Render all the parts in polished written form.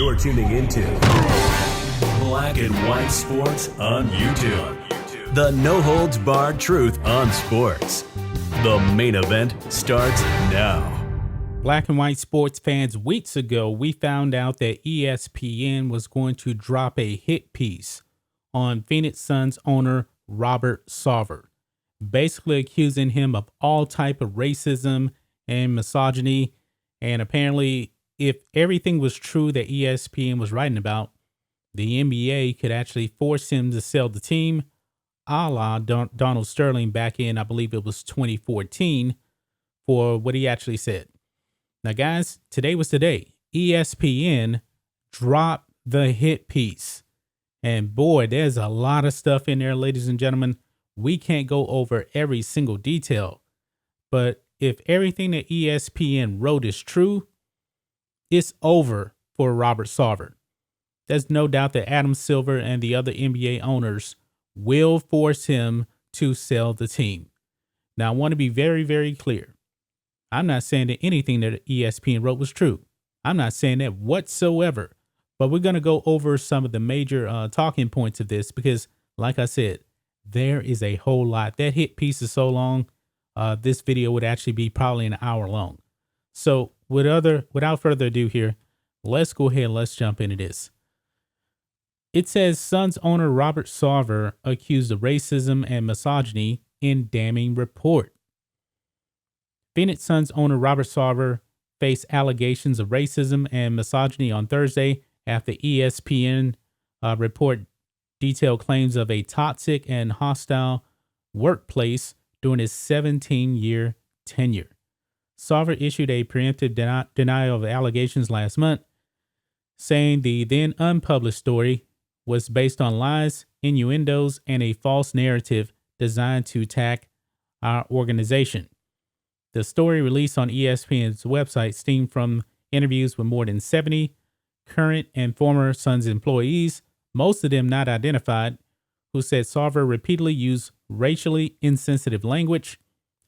You're tuning into Black and White Sports on YouTube. The no-holds-barred truth on sports. The main event starts now. Black and White Sports fans, weeks ago, we found out that ESPN was going to drop a hit piece on Phoenix Suns owner Robert Sarver, basically accusing him of all type of racism and misogyny. And apparently, if everything was true that ESPN was writing about, the NBA could actually force him to sell the team, a la Donald Sterling back in, I believe it was 2014, for what he actually said. Now, guys, today was the day. ESPN dropped the hit piece. And boy, there's a lot of stuff in there, ladies and gentlemen. We can't go over every single detail. But if everything that ESPN wrote is true, it's over for Robert Sarver. There's no doubt that Adam Silver and the other NBA owners will force him to sell the team. Now, I want to be very, very clear. I'm not saying that anything that ESPN wrote was true. I'm not saying that whatsoever. But we're going to go over some of the major talking points of this because, like I said, there is a whole lot. That hit piece is so long, this video would actually be probably an hour long. So without further ado here, let's go ahead and let's jump into this. It says Suns owner Robert Sarver accused of racism and misogyny in damning report. Phoenix Suns owner Robert Sarver faced allegations of racism and misogyny on Thursday after ESPN report detailed claims of a toxic and hostile workplace during his 17-year tenure. Sarver issued a preemptive denial of allegations last month, saying the then unpublished story was based on lies, innuendos, and a false narrative designed to attack our organization. The story released on ESPN's website stemmed from interviews with more than 70 current and former Suns employees, most of them not identified, who said Sarver repeatedly used racially insensitive language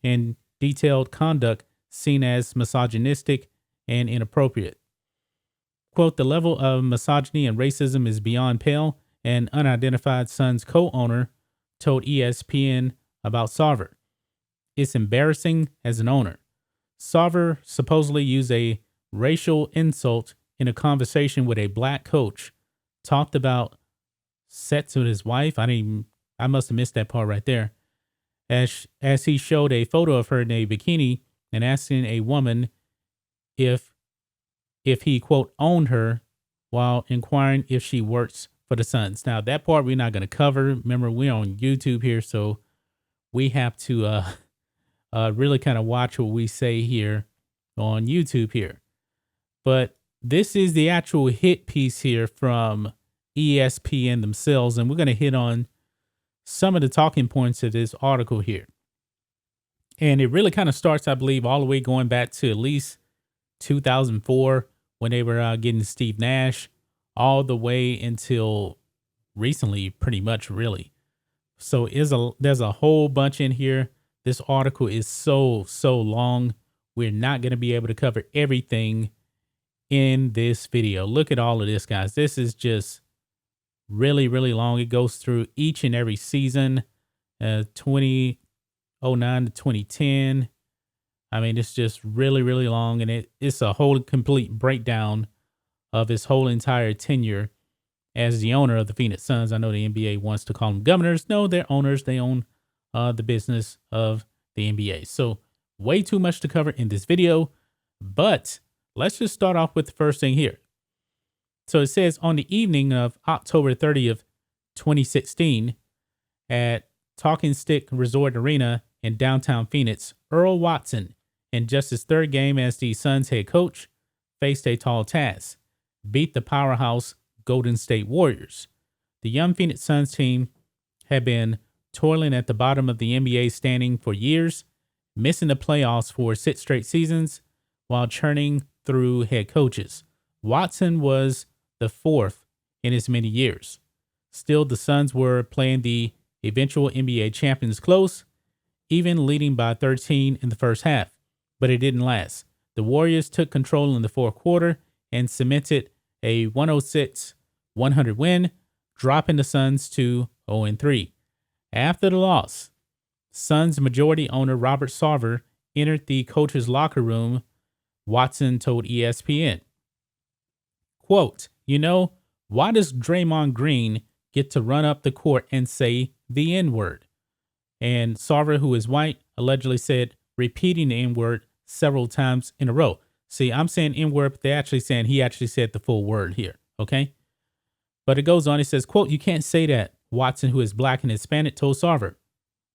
and detailed conduct seen as misogynistic and inappropriate. Quote, the level of misogyny and racism is beyond pale, an unidentified Suns co-owner told ESPN about Sarver. It's embarrassing as an owner. Sarver supposedly used a racial insult in a conversation with a black coach, talked about sex with his wife. I must have missed that part right there. As he showed a photo of her in a bikini and asking a woman if he, quote, owned her while inquiring if she works for the Suns. Now, that part we're not going to cover. Remember, we're on YouTube here, so we have to really kind of watch what we say here on YouTube here. But this is the actual hit piece here from ESPN themselves, and we're going to hit on some of the talking points of this article here. And it really kind of starts, I believe, all the way going back to at least 2004 when they were getting Steve Nash, all the way until recently, pretty much, really. So there's a whole bunch in here. This article is so long. We're not going to be able to cover everything in this video. Look at all of this, guys. This is just really, really long. It goes through each and every season, 2009 to 2010. I mean, it's just really, really long, and it's a whole complete breakdown of his whole entire tenure as the owner of the Phoenix Suns. I know the NBA wants to call them governors. No, they're owners. They own the business of the NBA. So way too much to cover in this video, but let's just start off with the first thing here. So it says on the evening of October 30th, 2016 at Talking Stick Resort Arena in downtown Phoenix, Earl Watson, in just his third game as the Suns head coach, faced a tall task: beat the powerhouse Golden State Warriors. The young Phoenix Suns team had been toiling at the bottom of the NBA standing for years, missing the playoffs for 6 straight seasons while churning through head coaches. Watson was the fourth in as many years. Still, the Suns were playing the eventual NBA champions close, even leading by 13 in the first half, but it didn't last. The Warriors took control in the fourth quarter and cemented a 106-100 win, dropping the Suns to 0-3. After the loss, Suns majority owner Robert Sarver entered the coach's locker room. Watson told ESPN, quote, why does Draymond Green get to run up the court and say the N-word? And Sarver, who is white, allegedly said repeating the N-word several times in a row. See, I'm saying N-word, but they're actually saying he actually said the full word here, okay? But it goes on, it says, quote, you can't say that, Watson, who is black and Hispanic, told Sarver.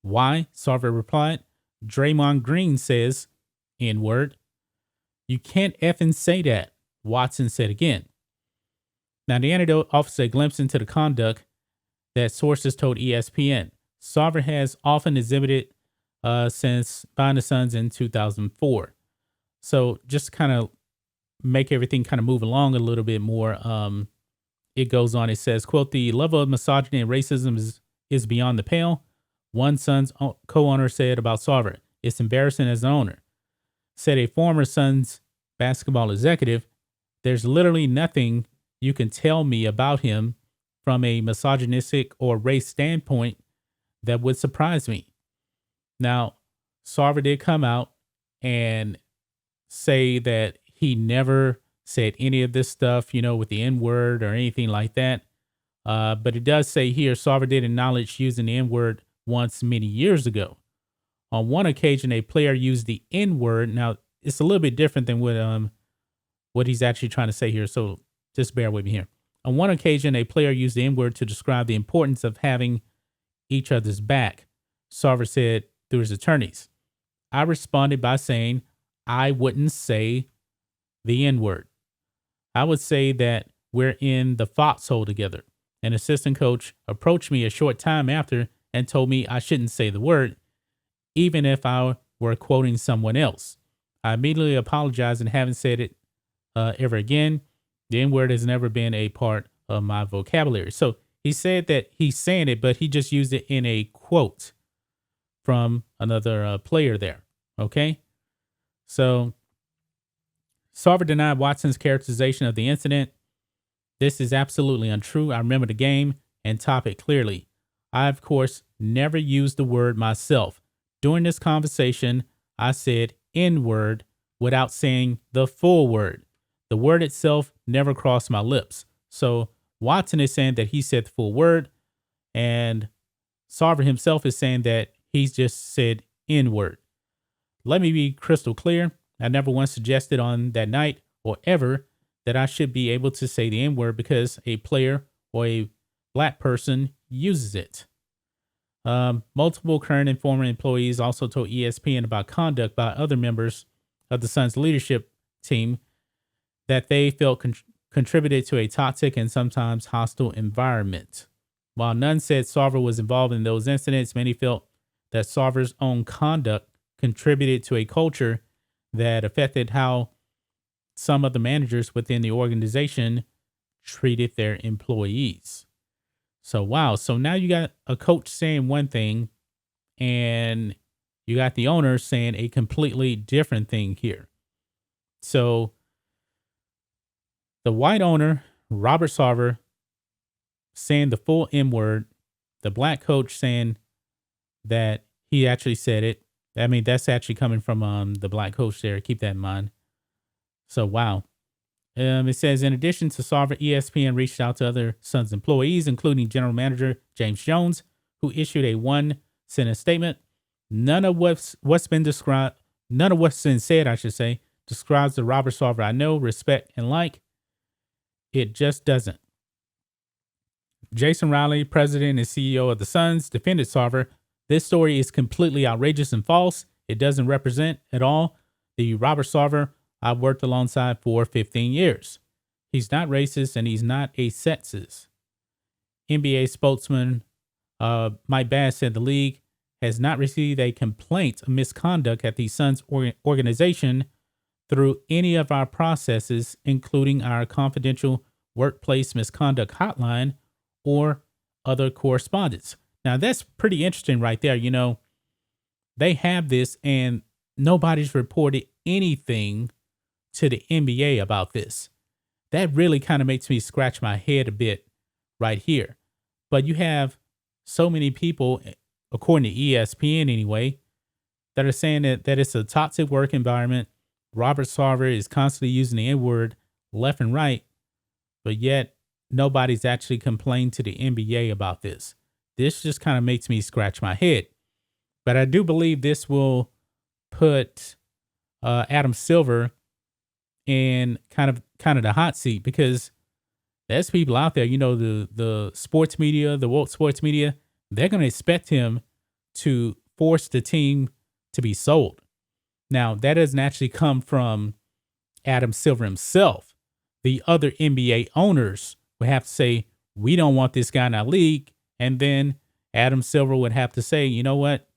Why? Sarver replied, Draymond Green says N-word. You can't effing say that, Watson said again. Now, the antidote offers a glimpse into the conduct that sources told ESPN. Sarver has often exhibited since buying the Suns in 2004. So just to kind of make everything kind of move along a little bit more, it goes on. It says, quote, the level of misogyny and racism is beyond the pale. One Suns co-owner said about Sarver, it's embarrassing as an owner. Said a former Suns basketball executive, there's literally nothing you can tell me about him from a misogynistic or race standpoint that would surprise me. Now, Sarver did come out and say that he never said any of this stuff, with the N-word or anything like that. But it does say here, Sarver did acknowledge using the N-word once many years ago. On one occasion, a player used the N-word. Now, it's a little bit different than what he's actually trying to say here, so just bear with me here. On one occasion, a player used the N-word to describe the importance of having each other's back, Sarver said through his attorneys. I responded by saying I wouldn't say the N-word. I would say that we're in the foxhole together. An assistant coach approached me a short time after and told me I shouldn't say the word, even if I were quoting someone else. I immediately apologized and haven't said it ever again. The N-word has never been a part of my vocabulary. So he said that he's saying it, but he just used it in a quote from another player there. Okay? So Sarver denied Watson's characterization of the incident. This is absolutely untrue. I remember the game and topic clearly. I, of course, never used the word myself. During this conversation, I said N-word without saying the full word. The word itself never crossed my lips. So Watson is saying that he said the full word, and Sarver himself is saying that he's just said N-word. Let me be crystal clear. I never once suggested on that night or ever that I should be able to say the N-word because a player or a black person uses it. Multiple current and former employees also told ESPN about conduct by other members of the Suns leadership team that they felt contributed to a toxic and sometimes hostile environment. While none said Sarver was involved in those incidents, many felt that Sarver's own conduct contributed to a culture that affected how some of the managers within the organization treated their employees. So, wow. So now you got a coach saying one thing and you got the owner saying a completely different thing here. So the white owner, Robert Sarver, saying the full M-word, the black coach saying that he actually said it. I mean, that's actually coming from the black coach there. Keep that in mind. So, wow. It says, in addition to Sarver, ESPN reached out to other Suns employees, including general manager James Jones, who issued a one-sentence statement. None of what's been said, I should say, describes the Robert Sarver I know, respect, and like. It just doesn't. Jason Riley, president and CEO of the Suns, defended Sarver. This story is completely outrageous and false. It doesn't represent at all the Robert Sarver I've worked alongside for 15 years. He's not racist and he's not a sexist. NBA spokesman Mike Bass said the league has not received a complaint of misconduct at the Suns organization through any of our processes, including our confidential workplace misconduct hotline or other correspondence. Now, that's pretty interesting right there. They have this and nobody's reported anything to the NBA about this. that really kind of makes me scratch my head a bit right here. But you have so many people, according to ESPN anyway, that are saying that it's a toxic work environment. Robert Sarver is constantly using the N-word left and right, but yet nobody's actually complained to the NBA about this. This just kind of makes me scratch my head. But I do believe this will put Adam Silver in kind of the hot seat, because there's people out there, the sports media, the woke sports media, they're going to expect him to force the team to be sold. Now, that doesn't actually come from Adam Silver himself. The other NBA owners would have to say, we don't want this guy in our league. And then Adam Silver would have to say, you know what?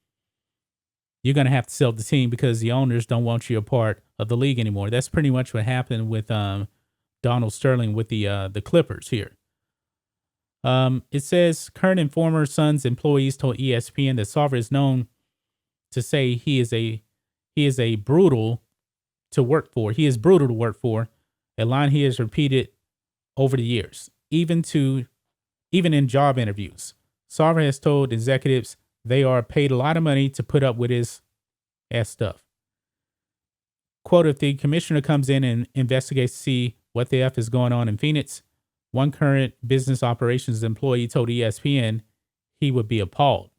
You're going to have to sell the team because the owners don't want you a part of the league anymore. That's pretty much what happened with Donald Sterling with the Clippers here. It says current and former Suns employees told ESPN that Sarver is known to say he is brutal to work for. He is brutal to work for, a line he has repeated over the years, even in job interviews. Sarver has told executives they are paid a lot of money to put up with his ass stuff. Quote, if the commissioner comes in and investigates to see what the F is going on in Phoenix, one current business operations employee told ESPN he would be appalled.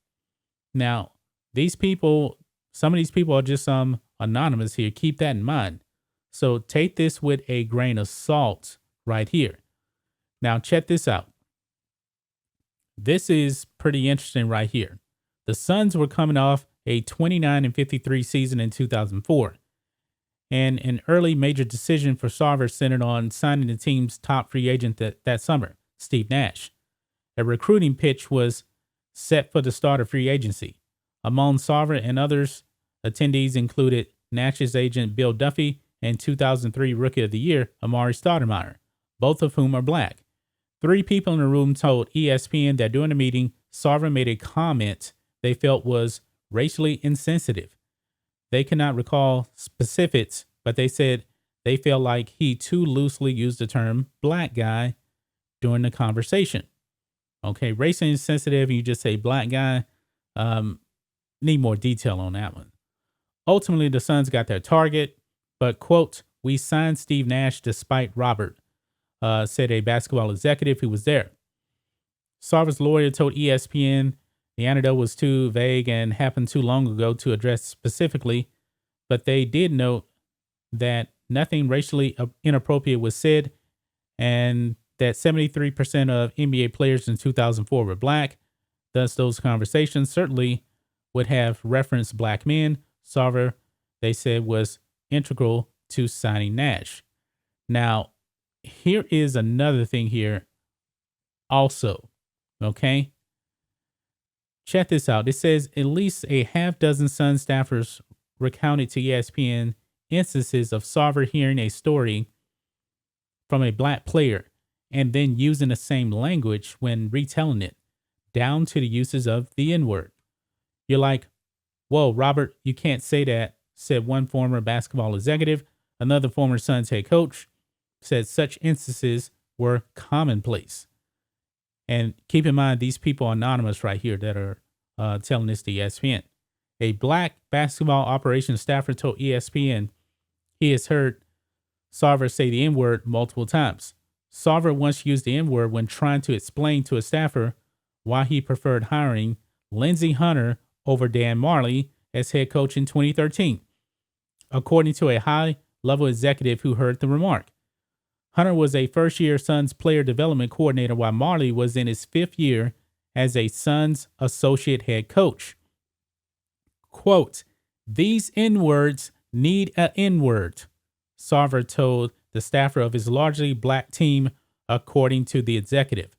Now, some of these people are just anonymous here. Keep that in mind. So take this with a grain of salt right here. Now, check this out. This is pretty interesting right here. The Suns were coming off a 29-53 season in 2004. And an early major decision for Sarver centered on signing the team's top free agent that summer, Steve Nash. A recruiting pitch was set for the start of free agency. Among Sarver and others, attendees included Nash's agent Bill Duffy and 2003 Rookie of the Year Amari Stoudemire, both of whom are black. 3 people in the room told ESPN that during the meeting, Sarver made a comment they felt was racially insensitive. They cannot recall specifics, but they said they felt like he too loosely used the term black guy during the conversation. Okay, racially insensitive, and you just say black guy. Need more detail on that one. Ultimately, the Suns got their target, but, quote, we signed Steve Nash despite Robert, said a basketball executive who was there. Sarver's lawyer told ESPN the anecdote was too vague and happened too long ago to address specifically, but they did note that nothing racially inappropriate was said and that 73% of NBA players in 2004 were black. Thus, those conversations certainly would have referenced black men. Sarver, they said, was integral to signing Nash. Now, here is another thing here also, okay? Check this out. It says at least a half dozen Sun staffers recounted to ESPN instances of Sarver hearing a story from a black player and then using the same language when retelling it, down to the uses of the N-word. You're like, whoa, Robert, you can't say that, said one former basketball executive. Another former Suns head coach said such instances were commonplace. And keep in mind, these people are anonymous right here that are telling this to ESPN. A black basketball operations staffer told ESPN he has heard Sarver say the N-word multiple times. Sarver once used the N-word when trying to explain to a staffer why he preferred hiring Lindsey Hunter over Dan Marley as head coach in 2013, according to a high-level executive who heard the remark. Hunter was a first-year Suns player development coordinator while Marley was in his 5th year as a Suns associate head coach. Quote, these N-words need an N-word, Sarver told the staffer of his largely black team, according to the executive.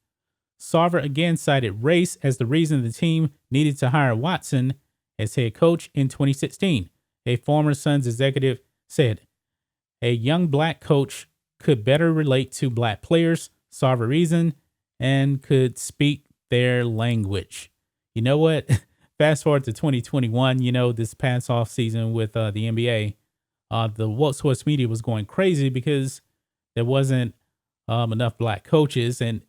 Sarver again cited race as the reason the team needed to hire Watson as head coach in 2016. A former Suns executive said, a young black coach could better relate to black players, Sarver reasoned, and could speak their language. You know what? Fast forward to 2021, this past off season with the NBA, the woke sports media was going crazy because there wasn't enough black coaches. And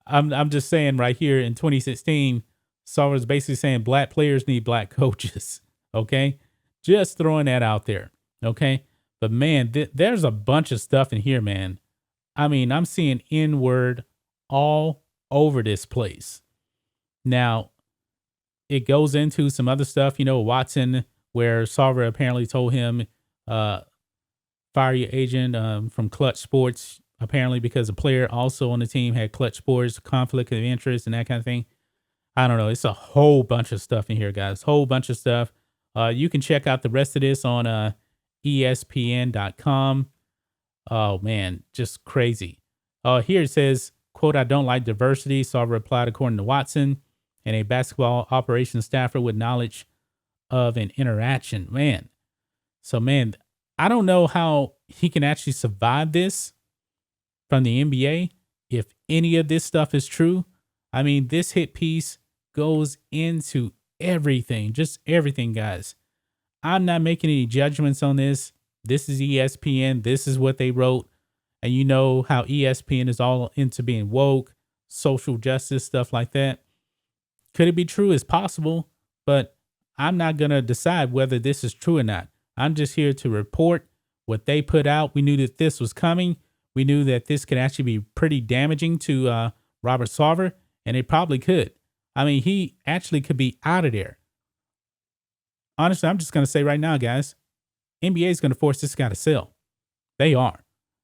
I'm just saying right here in 2016, Sarver's basically saying black players need black coaches. Okay. Just throwing that out there. Okay. But man, there's a bunch of stuff in here, man. I mean, I'm seeing N-word all over this place. Now, it goes into some other stuff, Watson, where Sarver apparently told him, fire your agent from Clutch Sports, apparently because a player also on the team had Clutch Sports, conflict of interest and that kind of thing. I don't know. It's a whole bunch of stuff in here, guys. Whole bunch of stuff. You can check out the rest of this on ESPN.com. Oh, man, just crazy. Here it says, quote, "I don't like diversity," Sarver replied, according to Watson, and a basketball operations staffer with knowledge of an interaction. Man. So, man, I don't know how he can actually survive this from the NBA if any of this stuff is true. I mean, this hit piece goes into everything, just everything, guys. I'm not making any judgments on this. This is ESPN. This is what they wrote. And you know how ESPN is all into being woke, social justice, stuff like that. Could it be true? It's possible, but I'm not going to decide whether this is true or not. I'm just here to report what they put out. We knew that this was coming. We knew that this could actually be pretty damaging to Robert Sarver, and it probably could. I mean, he actually could be out of there. Honestly, I'm just going to say right now, guys, NBA is going to force this guy to sell. They are.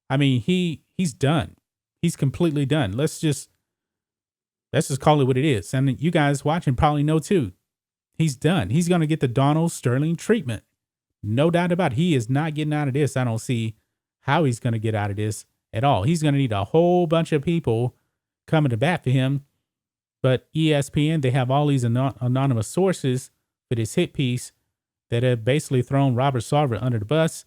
I mean, he's done. He's completely done. Let's just call it what it is. And you guys watching probably know too. He's done. He's going to get the Donald Sterling treatment. No doubt about it. He is not getting out of this. I don't see how he's going to get out of this at all. He's going to need a whole bunch of people coming to bat for him. But ESPN, they have all these anonymous sources for this hit piece that have basically thrown Robert Sarver under the bus.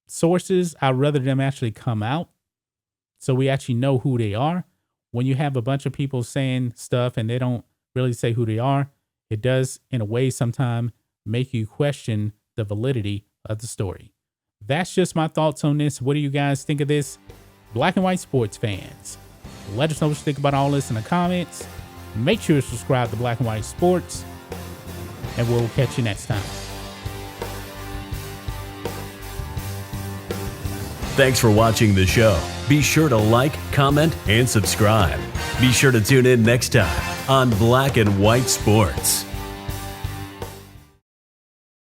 Sources, I'd rather them actually come out so we actually know who they are. When you have a bunch of people saying stuff and they don't really say who they are, it does, in a way, sometimes make you question the validity of the story. That's just my thoughts on this. What do you guys think of this? Black and white sports fans, let us know what you think about all this in the comments. Make sure to subscribe to Black and White Sports, and we'll catch you next time. Thanks for watching the show. Be sure to like, comment, and subscribe. Be sure to tune in next time on Black and White Sports.